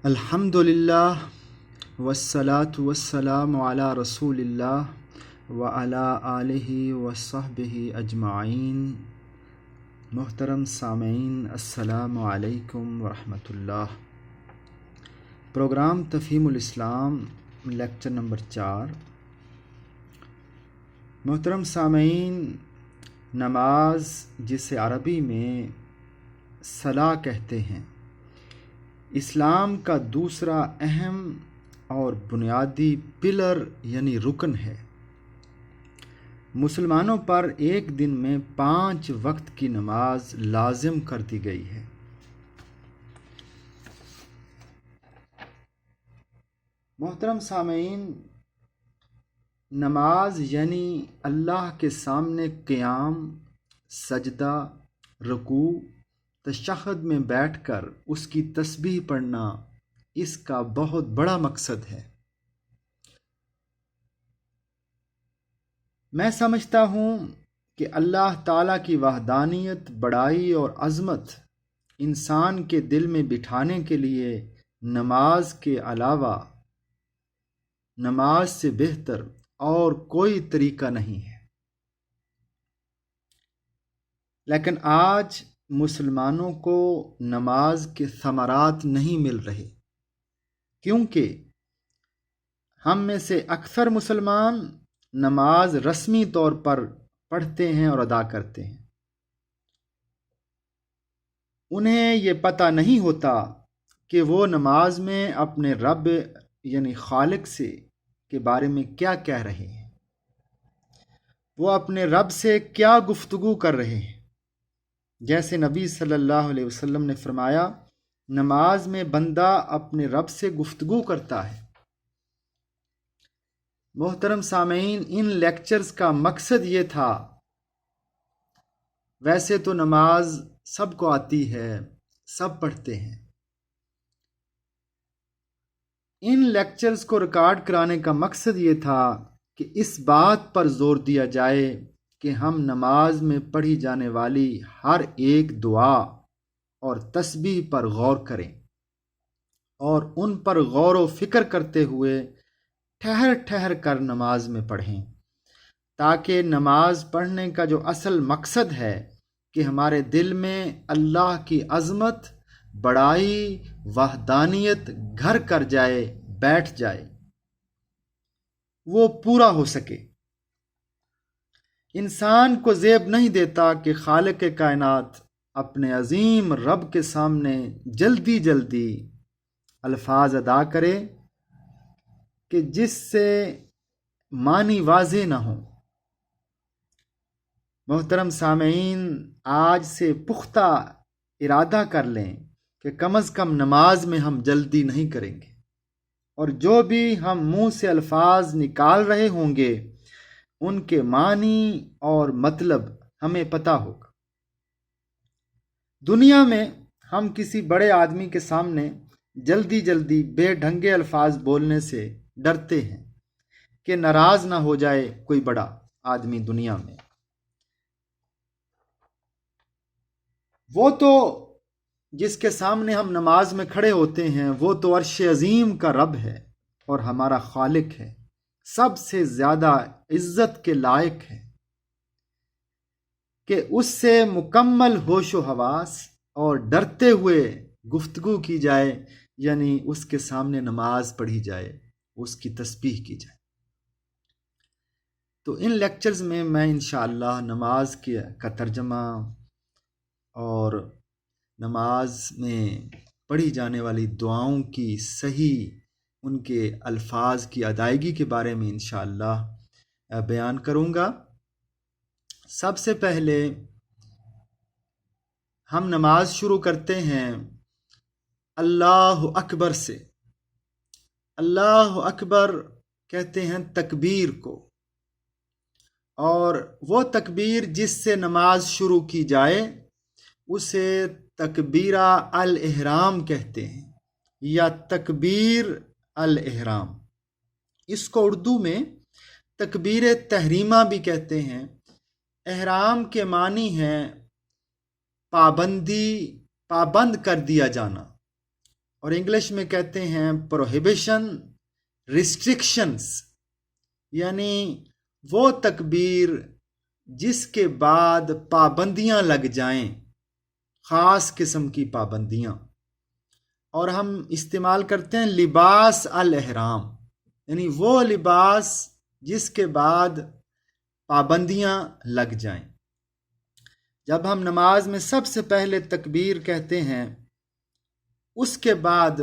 الحمدللہ والصلاة والسلام علی رسول اللہ وعلی آلہ وصحبہ اجمعین۔ محترم سامعین، السلام علیکم ورحمۃ اللہ۔ پروگرام تفہیم الاسلام، لیکچر نمبر 4۔ محترم سامعین، نماز جسے عربی میں صلاح کہتے ہیں، اسلام کا دوسرا اہم اور بنیادی پلر یعنی رکن ہے۔ مسلمانوں پر ایک دن میں 5 وقت کی نماز لازم کر دی گئی ہے۔ محترم سامعین، نماز یعنی اللہ کے سامنے قیام، سجدہ، رکوع، تشہد میں بیٹھ کر اس کی تسبیح پڑھنا، اس کا بہت بڑا مقصد ہے۔ میں سمجھتا ہوں کہ اللہ تعالیٰ کی وحدانیت، بڑائی اور عظمت انسان کے دل میں بٹھانے کے لیے نماز کے علاوہ، نماز سے بہتر اور کوئی طریقہ نہیں ہے۔ لیکن آج مسلمانوں کو نماز کے ثمرات نہیں مل رہے، کیونکہ ہم میں سے اکثر مسلمان نماز رسمی طور پر پڑھتے ہیں اور ادا کرتے ہیں۔ انہیں یہ پتہ نہیں ہوتا کہ وہ نماز میں اپنے رب یعنی خالق کے بارے میں کیا کہہ رہے ہیں، وہ اپنے رب سے کیا گفتگو کر رہے ہیں۔ جیسے نبی صلی اللہ علیہ وسلم نے فرمایا، نماز میں بندہ اپنے رب سے گفتگو کرتا ہے۔ محترم سامعین، ان لیکچرز کا مقصد یہ تھا، ویسے تو نماز سب کو آتی ہے، سب پڑھتے ہیں۔ ان لیکچرز کو ریکارڈ کرانے کا مقصد یہ تھا کہ اس بات پر زور دیا جائے کہ ہم نماز میں پڑھی جانے والی ہر ایک دعا اور تسبیح پر غور کریں اور ان پر غور و فکر کرتے ہوئے ٹھہر ٹھہر کر نماز میں پڑھیں، تاکہ نماز پڑھنے کا جو اصل مقصد ہے کہ ہمارے دل میں اللہ کی عظمت، بڑائی، وحدانیت گھر کر جائے، بیٹھ جائے، وہ پورا ہو سکے۔ انسان کو زیب نہیں دیتا کہ خالق کائنات اپنے عظیم رب کے سامنے جلدی جلدی الفاظ ادا کرے کہ جس سے معنی واضح نہ ہو۔ محترم سامعین، آج سے پختہ ارادہ کر لیں کہ کم از کم نماز میں ہم جلدی نہیں کریں گے، اور جو بھی ہم منہ سے الفاظ نکال رہے ہوں گے ان کے معنی اور مطلب ہمیں پتہ ہوگا۔ دنیا میں ہم کسی بڑے آدمی کے سامنے جلدی جلدی بے ڈھنگے الفاظ بولنے سے ڈرتے ہیں کہ ناراض نہ ہو جائے کوئی بڑا آدمی دنیا میں۔ وہ تو جس کے سامنے ہم نماز میں کھڑے ہوتے ہیں، وہ تو عرش عظیم کا رب ہے اور ہمارا خالق ہے، سب سے زیادہ عزت کے لائق ہے کہ اس سے مکمل ہوش و حواس اور ڈرتے ہوئے گفتگو کی جائے، یعنی اس کے سامنے نماز پڑھی جائے، اس کی تسبیح کی جائے۔ تو ان لیکچرز میں انشاءاللہ نماز کا ترجمہ اور نماز میں پڑھی جانے والی دعاؤں کی صحیح ان کے الفاظ کی ادائیگی کے بارے میں انشاءاللہ بیان کروں گا۔ سب سے پہلے ہم نماز شروع کرتے ہیں اللہ اکبر سے۔ اللہ اکبر کہتے ہیں تکبیر کو، اور وہ تکبیر جس سے نماز شروع کی جائے اسے تکبیرہ الاحرام کہتے ہیں، یا تکبیر الاحرام۔ اس کو اردو میں تکبیر تحریمہ بھی کہتے ہیں۔ احرام کے معنی ہے پابند کر دیا جانا، اور انگلش میں کہتے ہیں پروہیبیشن، ریسٹرکشنز، یعنی وہ تکبیر جس کے بعد پابندیاں لگ جائیں، خاص قسم کی پابندیاں. اور ہم استعمال کرتے ہیں لباس الاحرام، یعنی وہ لباس جس کے بعد پابندیاں لگ جائیں. جب ہم نماز میں سب سے پہلے تکبیر کہتے ہیں، اس کے بعد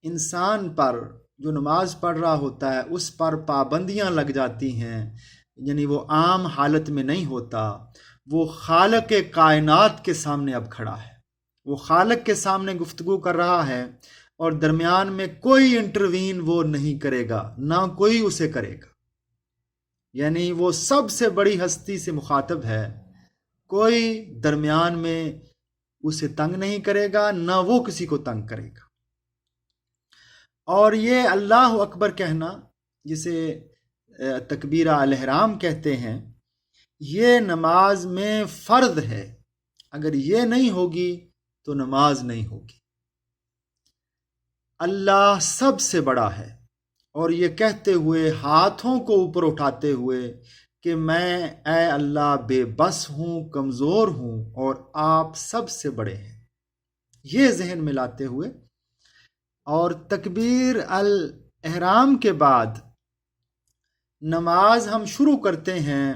انسان پر جو نماز پڑھ رہا ہوتا ہے اس پر پابندیاں لگ جاتی ہیں، یعنی وہ عام حالت میں نہیں ہوتا، وہ خالق کائنات کے سامنے اب کھڑا ہے، وہ خالق کے سامنے گفتگو کر رہا ہے، اور درمیان میں کوئی انٹروین وہ نہیں کرے گا، نہ کوئی اسے کرے گا. یعنی وہ سب سے بڑی ہستی سے مخاطب ہے، کوئی درمیان میں اسے تنگ نہیں کرے گا، نہ وہ کسی کو تنگ کرے گا. اور یہ اللہ اکبر کہنا، جسے تکبیرہ الاحرام کہتے ہیں، یہ نماز میں فرض ہے. اگر یہ نہیں ہوگی تو نماز نہیں ہوگی. اللہ سب سے بڑا ہے، اور یہ کہتے ہوئے ہاتھوں کو اوپر اٹھاتے ہوئے کہ میں اے اللہ بے بس ہوں، کمزور ہوں، اور آپ سب سے بڑے ہیں، یہ ذہن میں لاتے ہوئے. اور تکبیر الاحرام کے بعد نماز ہم شروع کرتے ہیں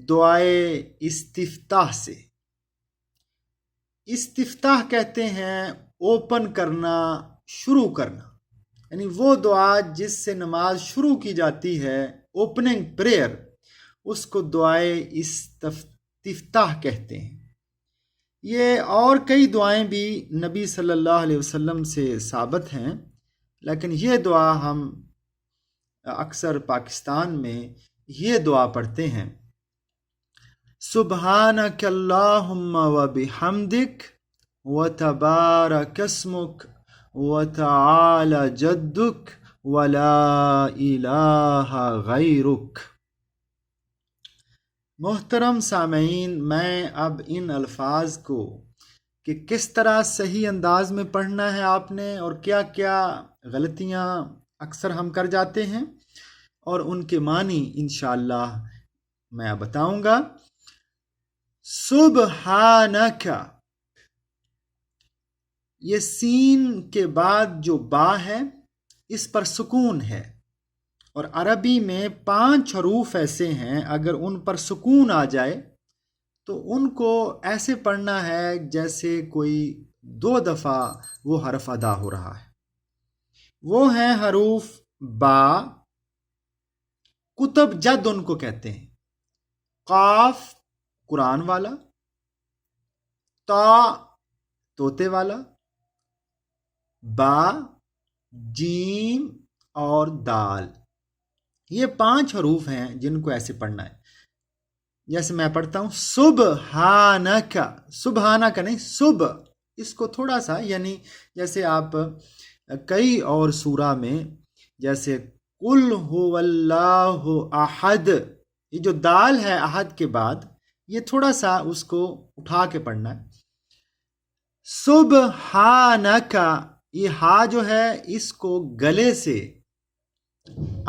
دعائے استفتاح سے. استفتاح کہتے ہیں اوپن کرنا، شروع کرنا، یعنی وہ دعا جس سے نماز شروع کی جاتی ہے، اوپننگ پریئر، اس کو دعائے استفتاح کہتے ہیں. یہ اور کئی دعائیں بھی نبی صلی اللہ علیہ وسلم سے ثابت ہیں، لیکن یہ دعا ہم اکثر پاکستان میں یہ دعا پڑھتے ہیں: سبحانک اللہم و بحمدک وتبارک اسمک وتعالی جدک ولا الہ غیرک. محترم سامعین، میں اب ان الفاظ کو کہ کس طرح صحیح انداز میں پڑھنا ہے آپ نے، اور کیا کیا غلطیاں اکثر ہم کر جاتے ہیں، اور ان کے معنی انشاءاللہ میں بتاؤں گا. سبحانک، یہ سین کے بعد جو با ہے اس پر سکون ہے، اور عربی میں 5 حروف ایسے ہیں اگر ان پر سکون آ جائے تو ان کو ایسے پڑھنا ہے جیسے کوئی 2 دفعہ وہ حرف ادا ہو رہا ہے. وہ ہیں حروف با، کتب جد ان کو کہتے ہیں، قاف قرآن والا، تا طوطے والا، با، جیم اور دال. یہ 5 حروف ہیں جن کو ایسے پڑھنا ہے. جیسے میں پڑھتا ہوں سبحانک، سبحانک نہیں، صبح، اس کو تھوڑا سا، یعنی جیسے آپ کئی اور سورہ میں جیسے قل هو اللہ احد، یہ جو دال ہے احد کے بعد، یہ تھوڑا سا اس کو اٹھا کے پڑھنا ہے. سبحانک، یہ ہا جو ہے اس کو گلے سے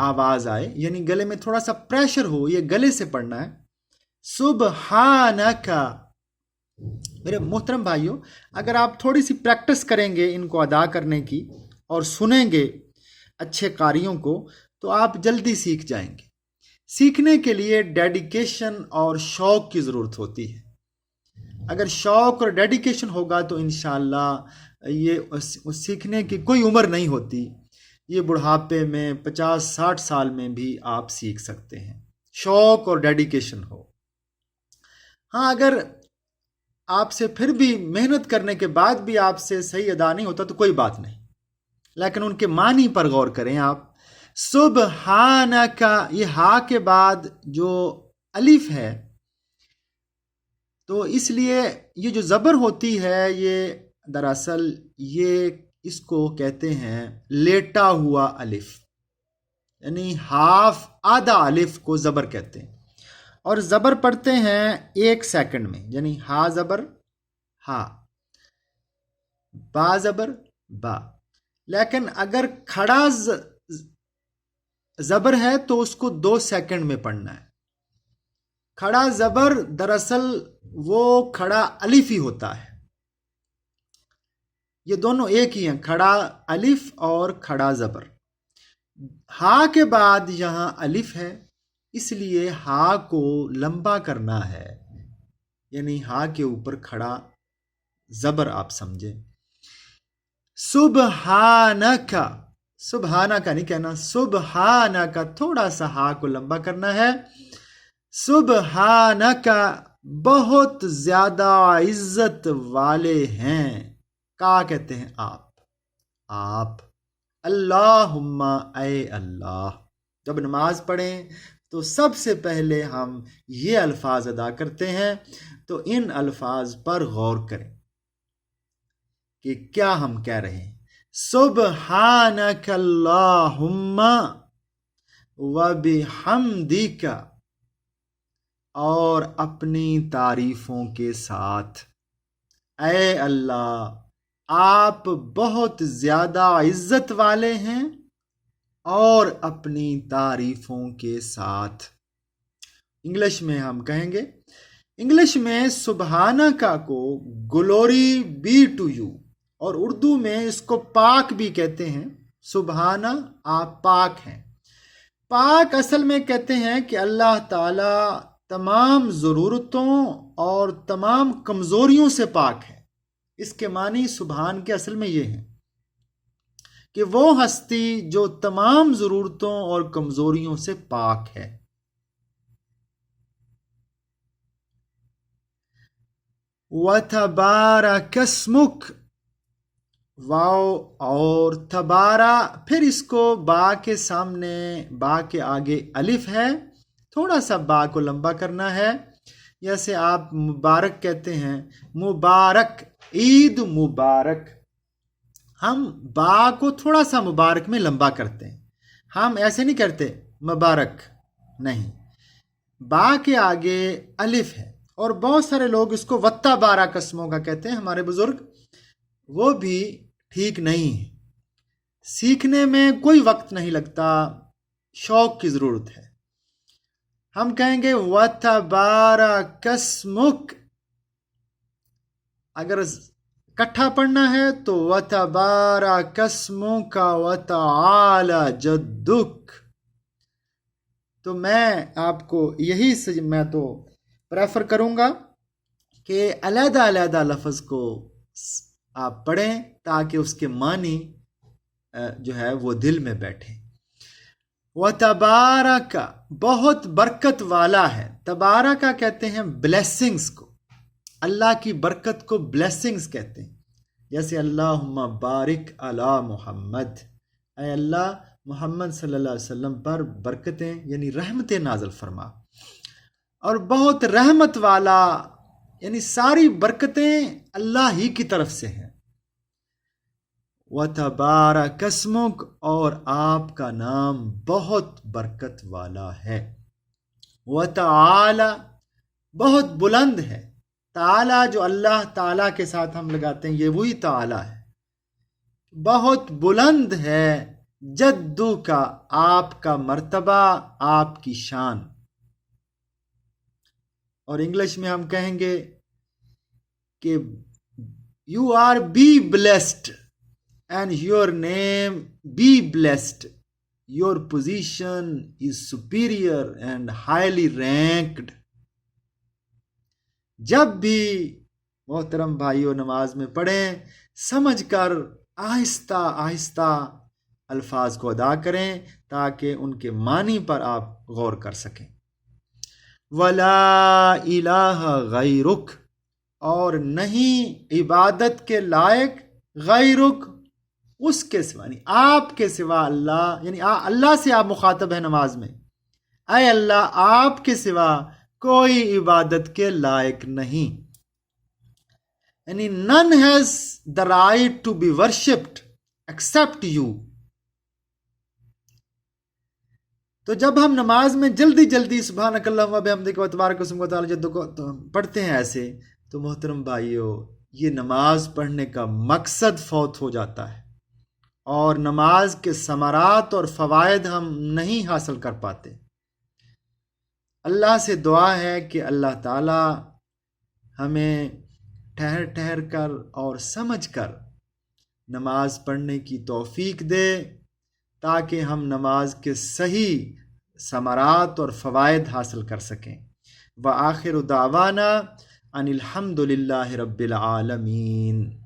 آواز آئے، یعنی گلے میں تھوڑا سا پریشر ہو، یہ گلے سے پڑھنا ہے. سبحانک. میرے محترم بھائیوں، اگر آپ تھوڑی سی پریکٹس کریں گے ان کو ادا کرنے کی اور سنیں گے اچھے قاریوں کو تو آپ جلدی سیکھ جائیں گے. سیکھنے کے لیے ڈیڈیکیشن اور شوق کی ضرورت ہوتی ہے. اگر شوق اور ڈیڈیکیشن ہوگا تو انشاءاللہ یہ سیکھنے کی کوئی عمر نہیں ہوتی. یہ بڑھاپے میں 50-60 سال میں بھی آپ سیکھ سکتے ہیں، شوق اور ڈیڈیکیشن ہو. ہاں، اگر آپ سے پھر بھی محنت کرنے کے بعد بھی آپ سے صحیح ادا نہیں ہوتا تو کوئی بات نہیں، لیکن ان کے معنی پر غور کریں آپ. سبحانک، یہ ہا کے بعد جو الف ہے تو اس لیے یہ جو زبر ہوتی ہے یہ دراصل یہ اس کو کہتے ہیں لیٹا ہوا الف، یعنی ہاف، آدھا الف کو زبر کہتے ہیں. اور زبر پڑھتے ہیں 1 سیکنڈ میں، یعنی ہا زبر ہا، با زبر با، لیکن اگر کھڑا زبر ہے تو اس کو 2 سیکنڈ میں پڑھنا ہے. کھڑا زبر دراصل وہ کھڑا الف ہی ہوتا ہے. یہ دونوں ایک ہی ہیں، کھڑا الف اور کھڑا زبر. ہا کے بعد یہاں الف ہے، اس لیے ہا کو لمبا کرنا ہے، یعنی ہا کے اوپر کھڑا زبر آپ سمجھیں. سبحانک، سبحانک نہیں کہنا، سبحانک، تھوڑا سا ہا کو لمبا کرنا ہے. سبحانک، بہت زیادہ عزت والے ہیں. کا کہتے ہیں آپ. اللہم، اے اللہ. جب نماز پڑھیں تو سب سے پہلے ہم یہ الفاظ ادا کرتے ہیں، تو ان الفاظ پر غور کریں کہ کیا ہم کہہ رہے ہیں. سبحانک اللہم وبحمدک، اور اپنی تعریفوں کے ساتھ. اے اللہ، آپ بہت زیادہ عزت والے ہیں، اور اپنی تعریفوں کے ساتھ. انگلش میں ہم کہیں گے، انگلش میں سبحانکا کو گلوری بی ٹو یو، اور اردو میں اس کو پاک بھی کہتے ہیں. سبحانہ، آپ پاک ہیں. پاک اصل میں کہتے ہیں کہ اللہ تعالی تمام ضرورتوں اور تمام کمزوریوں سے پاک ہے. اس کے معنی سبحان کے اصل میں یہ ہیں کہ وہ ہستی جو تمام ضرورتوں اور کمزوریوں سے پاک ہے. وَتَبَارَكَ اسْمُكَ، واو اور تبارا، پھر اس کو با کے سامنے، با کے آگے الف ہے، تھوڑا سا با کو لمبا کرنا ہے. جیسے آپ مبارک کہتے ہیں، مبارک، عید مبارک. ہم با کو تھوڑا سا مبارک میں لمبا کرتے ہیں، ہم ایسے نہیں کرتے مبارک، نہیں. با کے آگے الف ہے، اور بہت سارے لوگ اس کو وتا بارہ قسموں کا کہتے ہیں. ہمارے بزرگ، وہ بھی ٹھیک نہیں ہے. سیکھنے میں کوئی وقت نہیں لگتا، شوق کی ضرورت ہے. ہم کہیں گے وَتَبَارَكَ اسْمُكَ. اگر کٹھا پڑھنا ہے تو وَتَبَارَكَ اسْمُكَ وَتَعَالَى جَدُّكَ. تو میں آپ کو یہی میں تو پریفر کروں گا کہ علیحدہ علیحدہ لفظ کو آپ پڑھیں تاکہ اس کے معنی جو ہے وہ دل میں بیٹھے. وَتَبَارَكَ، بہت برکت والا ہے. تبارکہ کہتے ہیں بلیسنگز کو، اللہ کی برکت کو بلیسنگز کہتے ہیں. جیسے اللہم بارک علی محمد، اے اللہ محمد صلی اللہ علیہ وسلم پر برکتیں یعنی رحمتیں نازل فرما. اور بہت رحمت والا یعنی ساری برکتیں اللہ ہی کی طرف سے ہیں. وَتَبَارَكَ اسْمُكَ، اور آپ کا نام بہت برکت والا ہے. وَتَعَالَى، بہت بلند ہے. تعالی جو اللہ تعالیٰ کے ساتھ ہم لگاتے ہیں، یہ وہی تعالیٰ ہے، بہت بلند ہے. جدو کا، آپ کا مرتبہ، آپ کی شان. اور انگلش میں ہم کہیں گے کہ یو آر بی بلیسڈ and your name be blessed. Your position is superior and highly ranked. جب بھی محترم بھائیوں نماز میں پڑھیں، سمجھ کر آہستہ آہستہ الفاظ کو ادا کریں تاکہ ان کے معنی پر آپ غور کر سکیں. وَلَا إِلَٰهَ غَيْرُكَ، اور نہیں عبادت کے لائق غیرک، اس کے سوا، یعنی آپ کے سوا اللہ، یعنی اللہ سے آپ مخاطب ہیں نماز میں. اے اللہ، آپ کے سوا کوئی عبادت کے لائق نہیں. یعنی none has the right to be worshipped except you. تو جب ہم نماز میں جلدی جلدی سبحانک اللہم و بحمدک و تبارک اسمک و تعالی جدک کو پڑھتے ہیں ایسے، تو محترم بھائیو، یہ نماز پڑھنے کا مقصد فوت ہو جاتا ہے. اور نماز کے ثمرات اور فوائد ہم نہیں حاصل کر پاتے۔ اللہ سے دعا ہے کہ اللہ تعالی ہمیں ٹھہر ٹھہر کر اور سمجھ کر نماز پڑھنے کی توفیق دے، تاکہ ہم نماز کے صحیح ثمرات اور فوائد حاصل کر سکیں۔ وآخر دعوانا ان الحمد للہ رب العالمین۔